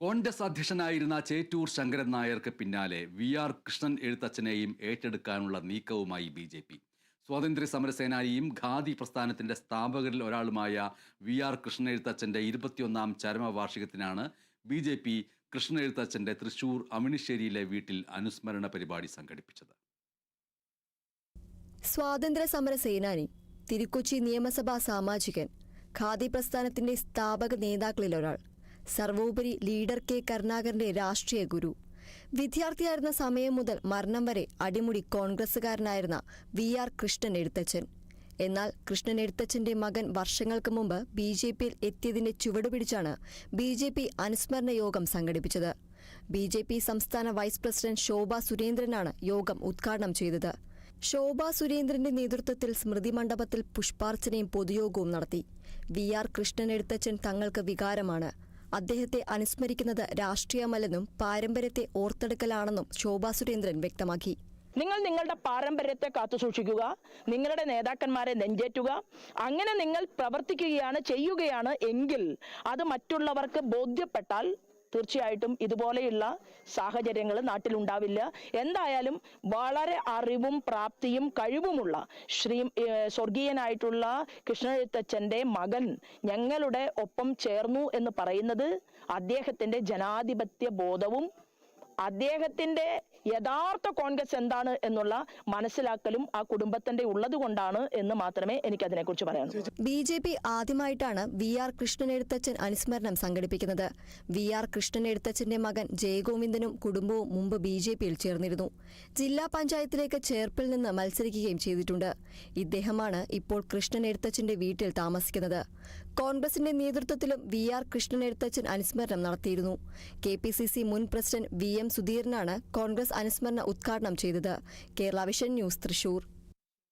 കോൺഗ്രസ് അധ്യക്ഷനായിരുന്ന ചേറ്റൂർ ശങ്കരൻ നായർക്ക് പിന്നാലെ വി.ആർ. കൃഷ്ണൻ എഴുത്തച്ഛനെയും ഏറ്റെടുക്കാനുള്ള നീക്കവുമായി ബി.ജെ.പി. സ്വാതന്ത്ര്യ സമരസേനാനിയും ഖാദി പ്രസ്ഥാനത്തിന്റെ സ്ഥാപകരിൽ ഒരാളുമായ വി.ആർ. കൃഷ്ണൻ എഴുത്തച്ഛന്റെ 21ാം ചരമവാർഷികത്തിനാണ് ബി.ജെ.പി. കൃഷ്ണൻ എഴുത്തച്ഛന്റെ തൃശൂർ അമിണിശ്ശേരിയിലെ വീട്ടിൽ അനുസ്മരണ പരിപാടി സംഘടിപ്പിച്ചത്. സ്വാതന്ത്ര്യ സമര സേനാനി, തിരുക്കൊച്ചി നിയമസഭാ സാമാജികൻ, ഖാദി പ്രസ്ഥാനത്തിന്റെ സ്ഥാപക നേതാക്കളിൽ ഒരാൾ, സർവോപരി ലീഡർ കെ കരുണാകരന്റെ രാഷ്ട്രീയ ഗുരു, വിദ്യാർത്ഥിയായിരുന്ന സമയം മുതൽ മരണം വരെ അടിമുടി കോൺഗ്രസുകാരനായിരുന്ന വി.ആർ. കൃഷ്ണൻ എഴുത്തച്ഛൻ. എന്നാൽ കൃഷ്ണൻ എഴുത്തച്ഛന്റെ മകൻ വർഷങ്ങൾക്ക് മുമ്പ് ബി.ജെ.പിയിൽ എത്തിയതിന്റെ ചുവടുപിടിച്ചാണ് ബി.ജെ.പി. അനുസ്മരണ യോഗം സംഘടിപ്പിച്ചത്. ബി.ജെ.പി. സംസ്ഥാന വൈസ് പ്രസിഡന്റ് ശോഭ സുരേന്ദ്രനാണ് യോഗം ഉദ്ഘാടനം ചെയ്തത്. ശോഭ സുരേന്ദ്രന്റെ നേതൃത്വത്തിൽ സ്മൃതി മണ്ഡപത്തിൽ പുഷ്പാർച്ചനയും പൊതുയോഗവും നടത്തി. വി.ആർ. കൃഷ്ണൻ എഴുത്തച്ഛൻ തങ്ങൾക്ക് വികാരമാണ്. അദ്ദേഹത്തെ അനുസ്മരിക്കുന്നത് രാഷ്ട്രീയമല്ലെന്നും പാരമ്പര്യത്തെ ഓർത്തെടുക്കലാണെന്നും ശോഭ സുരേന്ദ്രൻ വ്യക്തമാക്കി. നിങ്ങൾ നിങ്ങളുടെ പാരമ്പര്യത്തെ കാത്തുസൂക്ഷിക്കുക, നിങ്ങളുടെ നേതാക്കന്മാരെ നെഞ്ചേറ്റുക. അങ്ങനെ നിങ്ങൾ പ്രവർത്തിക്കുകയാണ് ചെയ്യുകയാണ് എങ്കിൽ അത് മറ്റുള്ളവർക്ക് ബോധ്യപ്പെട്ടാൽ തീർച്ചയായിട്ടും ഇതുപോലെയുള്ള സാഹചര്യങ്ങൾ നാട്ടിലുണ്ടാവില്ല. എന്തായാലും വളരെ അറിവും പ്രാപ്തിയും കഴിവുമുള്ള സ്വർഗീയനായിട്ടുള്ള കൃഷ്ണനെഴുത്തച്ഛൻ്റെ മകൻ ഞങ്ങളുടെ ഒപ്പം ചേർന്നു എന്ന് പറയുന്നത് അദ്ദേഹത്തിൻ്റെ ജനാധിപത്യ ബോധവും അദ്ദേഹത്തിന്റെ യഥാർത്ഥ കോൺഗ്രസ് എന്താണ് എന്നുള്ള മനസ്സിലാക്കലും ആ കുടുംബത്തിന്റെ ഉള്ളത് കൊണ്ടാണ് എന്ന് മാത്രമേ എനിക്ക് അതിനെക്കുറിച്ച് പറയാനുള്ളൂ. ബി.ജെ.പി. ആദ്യമായിട്ടാണ് വി.ആർ. കൃഷ്ണൻ എഴുത്തച്ഛൻ അനുസ്മരണം സംഘടിപ്പിക്കുന്നത്. വി.ആർ. കൃഷ്ണൻ എഴുത്തച്ഛന്റെ മകൻ ജയഗോവിന്ദനും കുടുംബവും മുമ്പ് ബി.ജെ.പിയിൽ ചേർന്നിരുന്നു. ജില്ലാ പഞ്ചായത്തിലേക്ക് ചേർപ്പിൽ നിന്ന് മത്സരിക്കുകയും ചെയ്തിട്ടുണ്ട്. ഇദ്ദേഹമാണ് ഇപ്പോൾ കൃഷ്ണൻ എഴുത്തച്ഛന്റെ വീട്ടിൽ താമസിക്കുന്നത്. കോൺഗ്രസിന്റെ നേതൃത്വത്തിലും വി.ആർ. കൃഷ്ണൻ എഴുത്തച്ഛൻ അനുസ്മരണം നടത്തിയിരുന്നു. കെ.പി.സി.സി. മുൻ പ്രസിഡന്റ് വി.എം. സുധീരനാണ് കോൺഗ്രസ് അനുസ്മരണ ഉദ്ഘാടനം ചെയ്തത്. Kerala vision news, Thrissur.